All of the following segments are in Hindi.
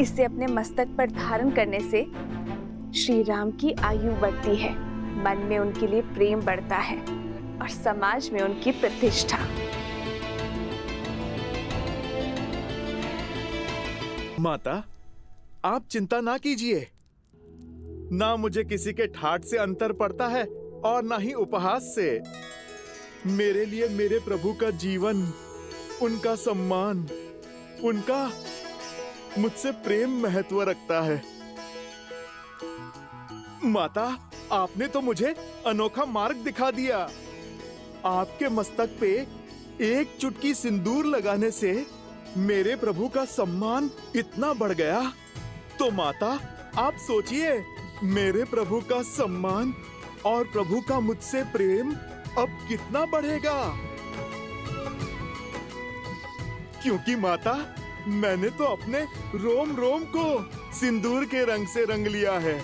इसे अपने मस्तक पर धारण करने से श्री राम की आयु बढ़ती है, मन में उनके लिए प्रेम बढ़ता है और समाज में उनकी प्रतिष्ठा। माता, आप चिंता ना कीजिए। ना मुझे किसी के ठाठ से अंतर पड़ता है और ना ही उपहास से। मेरे लिए मेरे प्रभु का जीवन, उनका सम्मान, उनका मुझसे प्रेम महत्व रखता है। माता, आपने तो मुझे अनोखा मार्ग दिखा दिया। आपके मस्तक पे एक चुटकी सिंदूर लगाने से मेरे प्रभु का सम्मान इतना बढ़ गया। तो माता, आप सोचिए, मेरे प्रभु का सम्मान और प्रभु का मुझसे प्रेम अब कितना बढ़ेगा। क्योंकि माता, मैंने तो अपने रोम रोम को सिंदूर के रंग से रंग लिया है।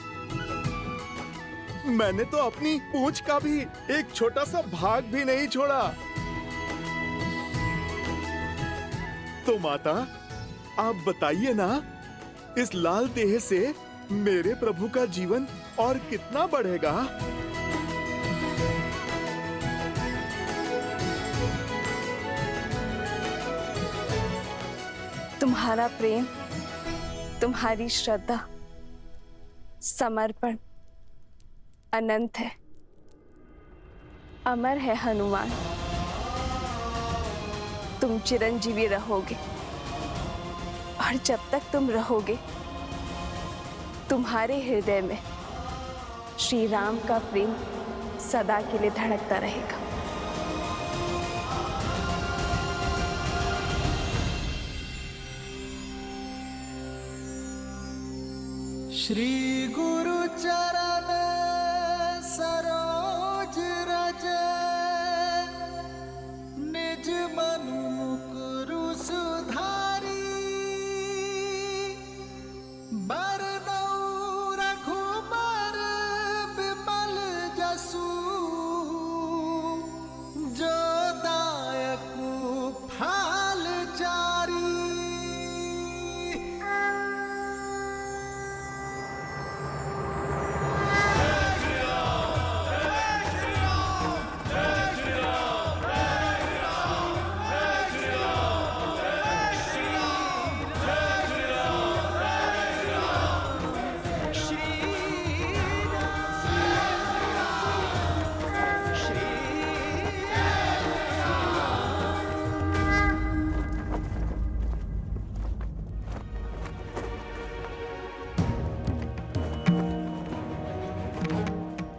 मैंने तो अपनी पूंछ का भी एक छोटा सा भाग भी नहीं छोड़ा। तो माता, आप बताइए ना, इस लाल देह से मेरे प्रभु का जीवन और कितना बढ़ेगा। तुम्हारा प्रेम, तुम्हारी श्रद्धा, समर्पण अनंत है, अमर है हनुमान। तुम चिरंजीवी रहोगे और जब तक तुम रहोगे, तुम्हारे हृदय में श्री राम का प्रेम सदा के लिए धड़कता रहेगा। श्री गुरु चरण सरोज रज, निज मनु मुकुरु सुधारी। बरनउँ रघुबर बिमल जसु, जो दायकु फल चारी।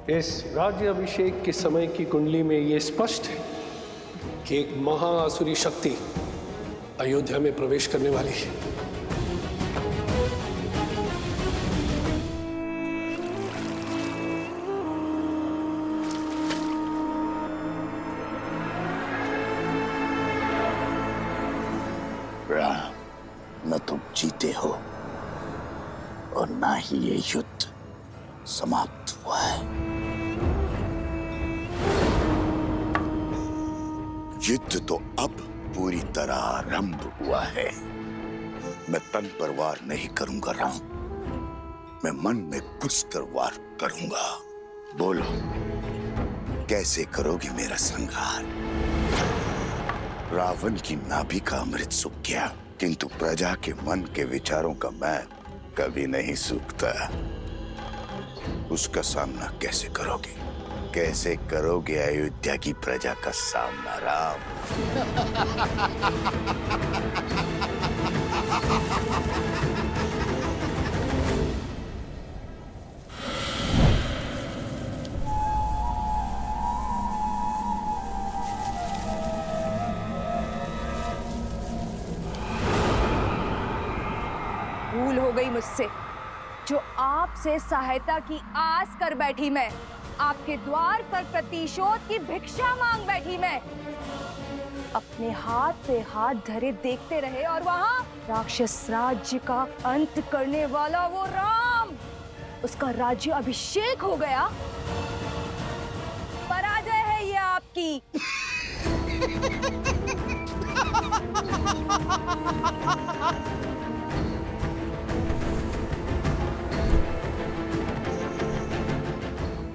इस राज्य अभिषेक के समय की कुंडली में यह स्पष्ट है कि एक महाआसुरी शक्ति अयोध्या में प्रवेश करने वाली है। राम, न तुम जीते हो और ना ही ये युद्ध समाप्त हुआ है। युद्ध तो अब पूरी तरह आरंभ हुआ है। मैं तन पर वार नहीं करूंगा राम, मैं मन में घुसकर वार करूंगा। बोलो, कैसे करोगे मेरा संहार? रावण की नाभि का अमृत सूख गया, किंतु प्रजा के मन के विचारों का मैल कभी नहीं सूखता। उसका सामना कैसे करोगे? कैसे करोगे अयोध्या की प्रजा का सामना राम? भूल हो गई मुझसे, जो आपसे सहायता की आस कर बैठी मैं, आपके द्वार पर प्रतिशोध की भिक्षा मांग बैठी मैं। अपने हाथ पे हाथ धरे देखते रहे और वहां राक्षस राज्य का अंत करने वाला वो राम, उसका राज्य अभिषेक हो गया। पराजय है ये आपकी।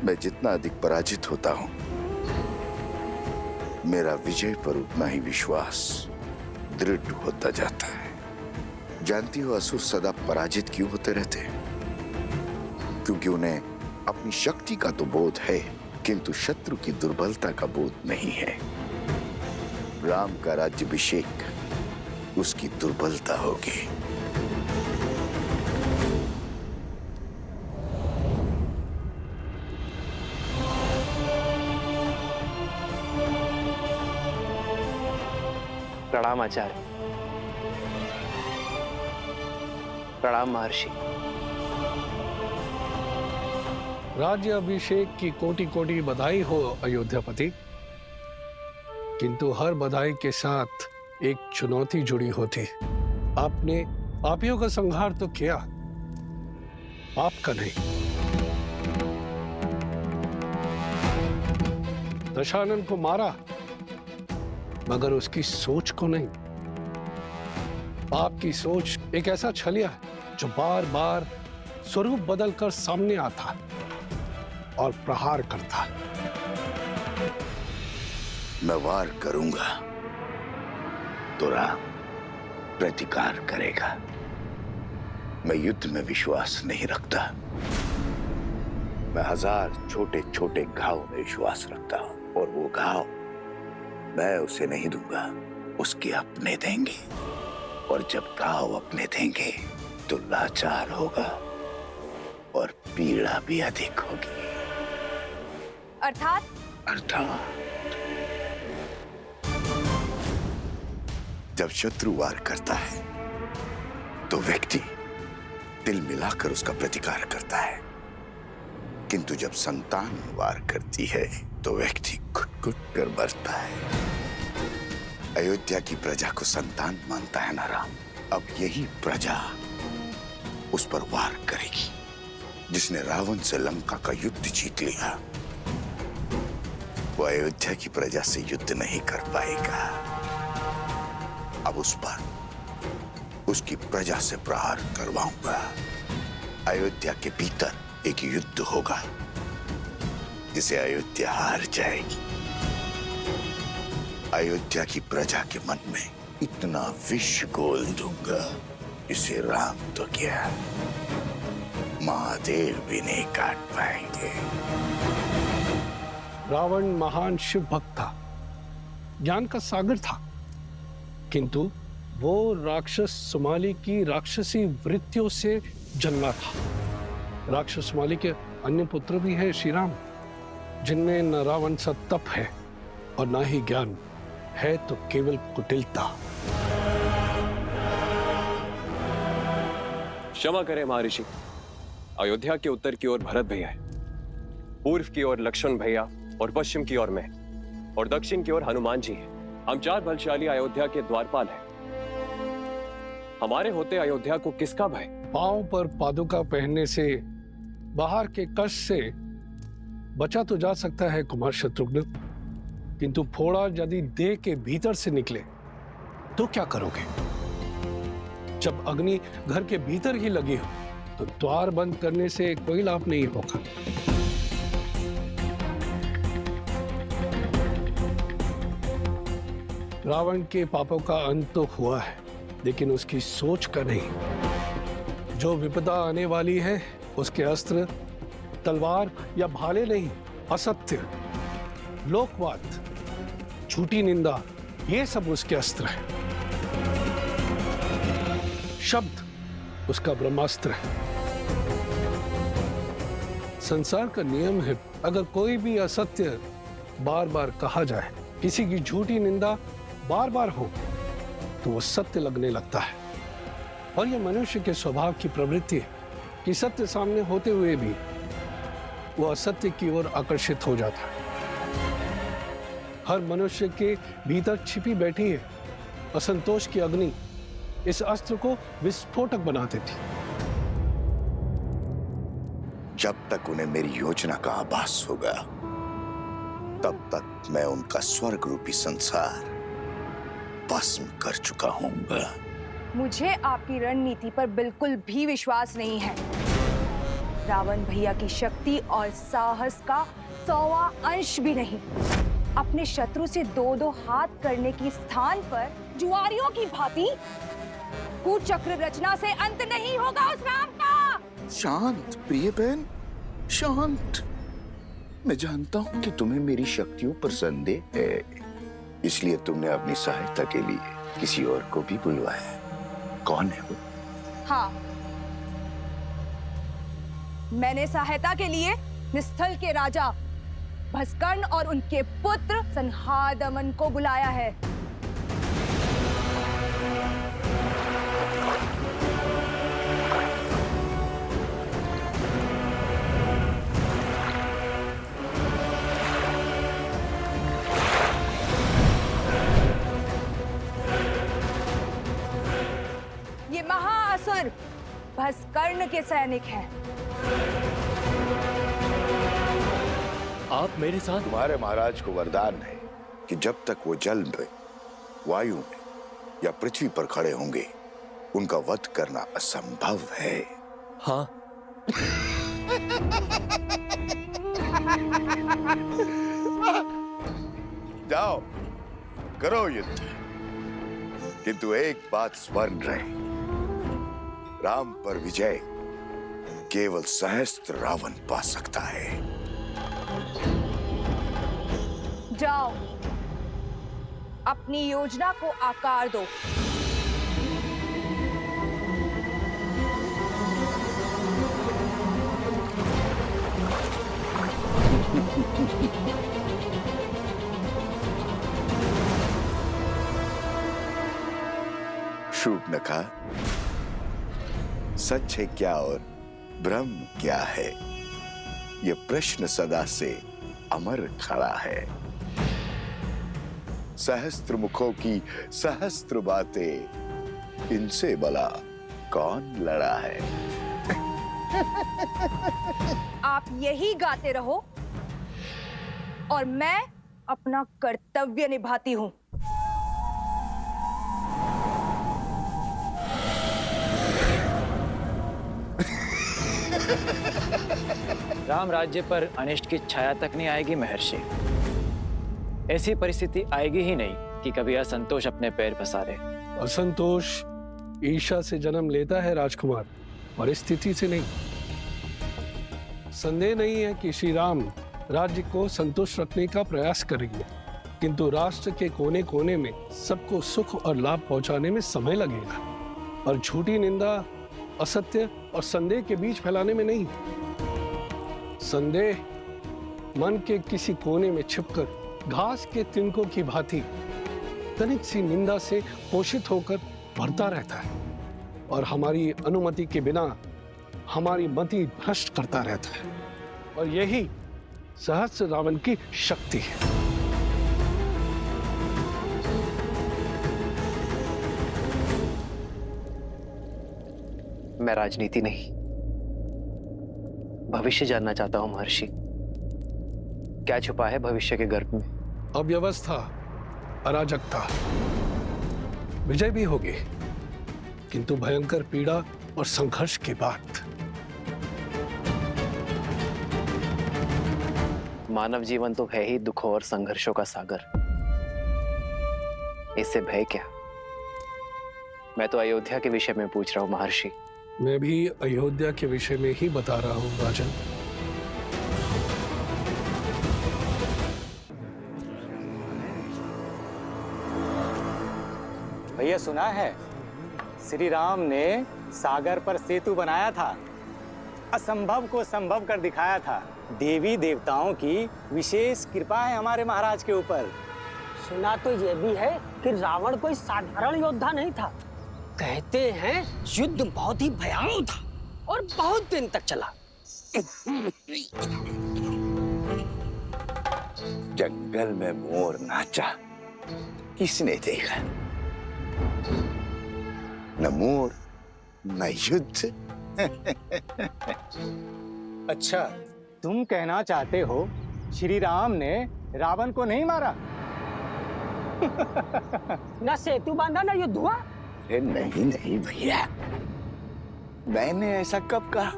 मैं जितना अधिक पराजित होता हूं, मेरा विजय पर उतना ही विश्वास दृढ़ होता जाता है। जानती हो असुर सदा पराजित क्यों होते रहते हैं? क्योंकि उन्हें अपनी शक्ति का तो बोध है, किंतु शत्रु की दुर्बलता का बोध नहीं है। राम का राज्याभिषेक उसकी दुर्बलता होगी। प्रणाम आचार्य। प्रणाम महर्षि। राज्य अभिषेक की कोटि कोटि बधाई हो अयोध्यापति, किंतु हर बधाई के साथ एक चुनौती जुड़ी होती। आपने पापियों का संहार तो किया, पाप का नहीं। दशानन को मारा, मगर उसकी सोच को नहीं। पाप की सोच एक ऐसा छलिया है जो बार बार स्वरूप बदलकर सामने आता और प्रहार करता। मैं वार करूंगा तो राम प्रतिकार करेगा। मैं युद्ध में विश्वास नहीं रखता। मैं 1000 छोटे छोटे घाव में विश्वास रखता हूं, और वो घाव मैं उसे नहीं दूंगा, उसके अपने देंगे। और जब घाव अपने देंगे तो लाचार होगा और पीड़ा भी अधिक होगी। अर्थात जब शत्रु वार करता है तो व्यक्ति दिल मिलाकर उसका प्रतिकार करता है, किंतु जब संतान वार करती है तो व्यक्ति घुट-घुट कर मरता है। अयोध्या की प्रजा को संतान मानता है ना राम। अब यही प्रजा उस पर वार करेगी। जिसने रावण से लंका का युद्ध जीत लिया, वो अयोध्या की प्रजा से युद्ध नहीं कर पाएगा। अब उस पर उसकी प्रजा से प्रहार करवाऊंगा। अयोध्या के भीतर एक युद्ध होगा जिसे अयोध्या हार जाएगी। अयोध्या की प्रजा के मन में इतना विष घोल दूंगा जिसे राम तो क्या, महादेव भी नहीं काट पाएंगे। रावण महान शिव भक्त था, ज्ञान का सागर था, किंतु वो राक्षस सुमाली की राक्षसी वृत्तियों से जन्मा था। राक्षस सुमाली के अन्य पुत्र भी हैं श्री राम, जिनमें न रावण सा तप है और न ही ज्ञान है, तो केवल कुटिलता। क्षमा करें महर्षि, अयोध्या के उत्तर की ओर भरत भैया है, पूर्व की ओर लक्ष्मण भैया और पश्चिम की ओर मैं, और दक्षिण की ओर हनुमान जी है। हम 4 बलशाली अयोध्या के द्वारपाल हैं। हमारे होते अयोध्या को किसका भय? पांव पर पादुका पहनने से, बाहर के कष्ट से बचा तो जा सकता है कुमार शत्रुघ्न, किंतु फोड़ा यदि देह के भीतर से निकले तो क्या करोगे? जब अग्नि घर के भीतर ही लगी हो तो द्वार बंद करने से कोई लाभ नहीं होगा। रावण के पापों का अंत तो हुआ है, लेकिन उसकी सोच का नहीं। जो विपदा आने वाली है उसके अस्त्र तलवार या भाले नहीं, असत्य, लोकवाद, झूठी निंदा, ये सब उसके अस्त्र है। शब्द उसका ब्रह्मास्त्र है। संसार का नियम है, अगर कोई भी असत्य बार बार कहा जाए, किसी की झूठी निंदा बार बार हो, तो वो सत्य लगने लगता है। और यह मनुष्य के स्वभाव की प्रवृत्ति है कि सत्य सामने होते हुए भी वो असत्य की ओर आकर्षित हो जाता है। हर मनुष्य के भीतर छिपी बैठी है असंतोष की अग्नि, इस अस्त्र को विस्फोटक बना देती। जब तक उन्हें मेरी योजना का आभास होगा, तब तक मैं उनका स्वर्ग रूपी संसार भस्म कर चुका हूंगा। मुझे आपकी रणनीति पर बिल्कुल भी विश्वास नहीं है। रावण भैया की शक्ति और साहस का 100वां अंश भी नहीं। अपने शत्रु से दो दो हाथ करने की स्थान पर जुआरियों की भांति कुचक्र रचना से अंत नहीं होगा उस राम का। शांत प्रिय बहन, शांत। मैं जानता हूं कि तुम्हें मेरी शक्तियों पर संदेह है, इसलिए तुमने अपनी सहायता के लिए किसी और को भी बुलवाया। कौन है वो? हाँ, मैंने सहायता के लिए निस्थल के राजा भस्कर्ण और उनके पुत्र संहादमन को बुलाया है। ये महाअसुर भस्कर्ण के सैनिक हैं। आप मेरे साथ? तुम्हारे महाराज को वरदान है कि जब तक वो जल में, वायु में या पृथ्वी पर खड़े होंगे, उनका वध करना असंभव है। हाँ। जाओ, करो युद्ध, किंतु एक बात स्मरण रहे, राम पर विजय केवल सहस्त्र रावण पा सकता है। जाओ, अपनी योजना को आकार दो। शूर्पणखा, सच है क्या और ब्रह्म क्या है, यह प्रश्न सदा से अमर खड़ा है। सहस्त्र मुखों की सहस्त्र बातें, इनसे भला कौन लड़ा है? आप यही गाते रहो और मैं अपना कर्तव्य निभाती हूं। राम राज्य पर अनिष्ट की छाया तक नहीं आएगी महर्षि। ऐसी परिस्थिति आएगी ही नहीं कि कभी असंतोष अपने पैर पसारे। असंतोष ईर्ष्या से जन्म लेता है राजकुमार, परिस्थिति से नहीं। संदेह नहीं है कि श्री राम राज्य को संतुष्ट रखने का प्रयास करेंगे, किंतु राष्ट्र के कोने कोने में सबको सुख और लाभ पहुंचाने में समय लगेगा, और झूठी निंदा, असत्य और संदेह के बीच फैलाने में नहीं। संदेह मन के किसी कोने में छिपकर घास के तिनकों की भांति तनिक सी निंदा से पोषित होकर बढ़ता रहता है, और हमारी अनुमति के बिना हमारी मति भ्रष्ट करता रहता है, और यही सहस्त्र रावण की शक्ति है। मैं राजनीति नहीं, भविष्य जानना चाहता हूं महर्षि। क्या छुपा है भविष्य के गर्भ में? अव्यवस्था, अराजकता, विजय भी होगी, किंतु भयंकर पीड़ा और संघर्ष के बाद। मानव जीवन तो है ही दुखों और संघर्षों का सागर, इससे भय क्या? मैं तो अयोध्या के विषय में पूछ रहा हूं महर्षि। मैं भी अयोध्या के विषय में ही बता रहा हूं राजन। भैया सुना है, श्री राम ने सागर पर सेतु बनाया था, असंभव को संभव कर दिखाया था। देवी देवताओं की विशेष कृपा है हमारे महाराज के ऊपर। सुना तो ये भी है कि रावण कोई साधारण योद्धा नहीं था। कहते हैं युद्ध बहुत ही भयावह था और बहुत दिन तक चला। जंगल में मोर नाचा, किसने देखा? न मोर न युद्ध। अच्छा, तुम कहना चाहते हो श्री राम ने रावण को नहीं मारा? न सेतु बांधा न युद्ध हुआ। नहीं नहीं भैया, मैंने ऐसा कब कहा?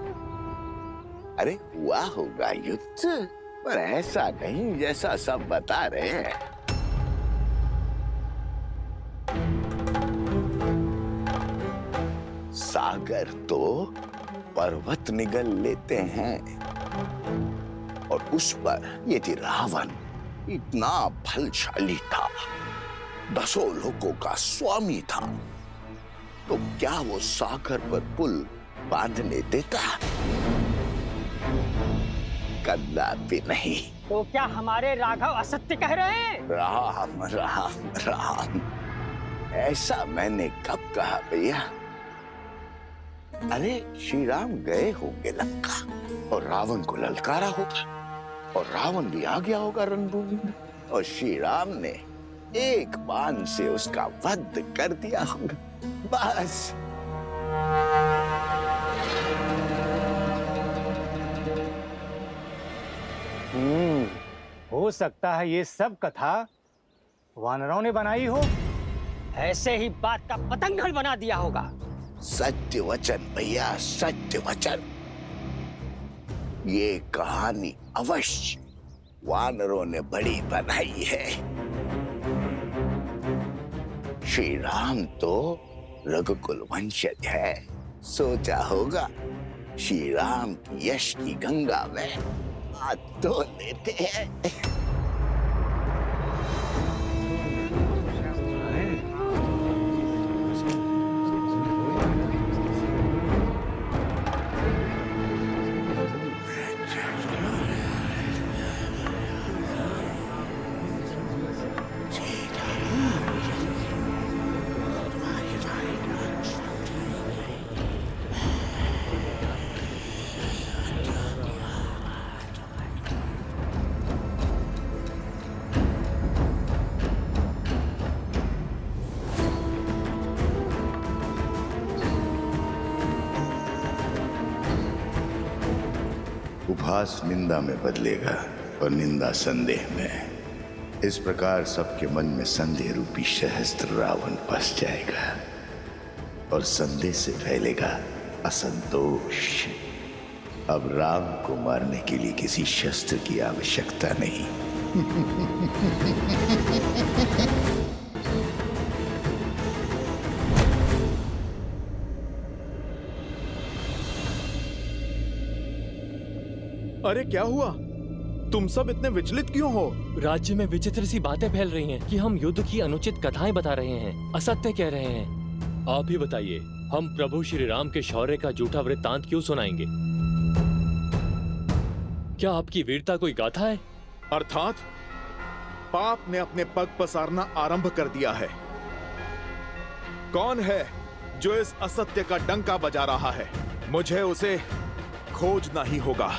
अरे हुआ होगा युद्ध, पर ऐसा नहीं जैसा सब बता रहे हैं। सागर तो पर्वत निगल लेते हैं, और उस पर यदि रावण इतना बलशाली था, 10 लोगों का स्वामी था, तो क्या वो सागर पर पुल बांधने देता? कदापि नहीं। तो क्या हमारे राघव असत्य कह रहे हैं? राम राम राम, ऐसा मैंने कब कहा भैया? अरे श्री राम गए होंगे लंका और रावण को ललकारा होगा, और रावण भी आ गया होगा रणभूमि में, और श्री राम ने एक बाण से उसका वध कर दिया होगा, बस। हो सकता है ये सब कथा वानरों ने बनाई हो। ऐसे ही बात का पतंगड़ बना दिया होगा। सत्य वचन भैया, सत्य वचन। ये कहानी अवश्य वानरों ने बड़ी बनाई है। श्री राम तो रघुकुल वंशज है, सोचा होगा श्री राम की यश की गंगा में हाथ धो लेते हैं। उपहास निंदा में बदलेगा और निंदा संदेह में। इस प्रकार सबके मन में संदेह रूपी सहस्त्र रावण बस जाएगा, और संदेह से फैलेगा असंतोष। अब राम को मारने के लिए किसी शस्त्र की आवश्यकता नहीं। अरे क्या हुआ? तुम सब इतने विचलित क्यों हो? राज्य में विचित्र सी बातें फैल रही हैं कि हम युद्ध की अनुचित कथाएं बता रहे हैं, असत्य कह रहे हैं। आप ही बताइए, हम प्रभु श्री राम के शौर्य का झूठा वृत्तांत क्यों सुनाएंगे? क्या आपकी वीरता कोई गाथा है? अर्थात पाप ने अपने पग पसारना आरंभ कर दिया है। कौन है जो इस असत्य का डंका बजा रहा है? मुझे उसे खोजना ही होगा।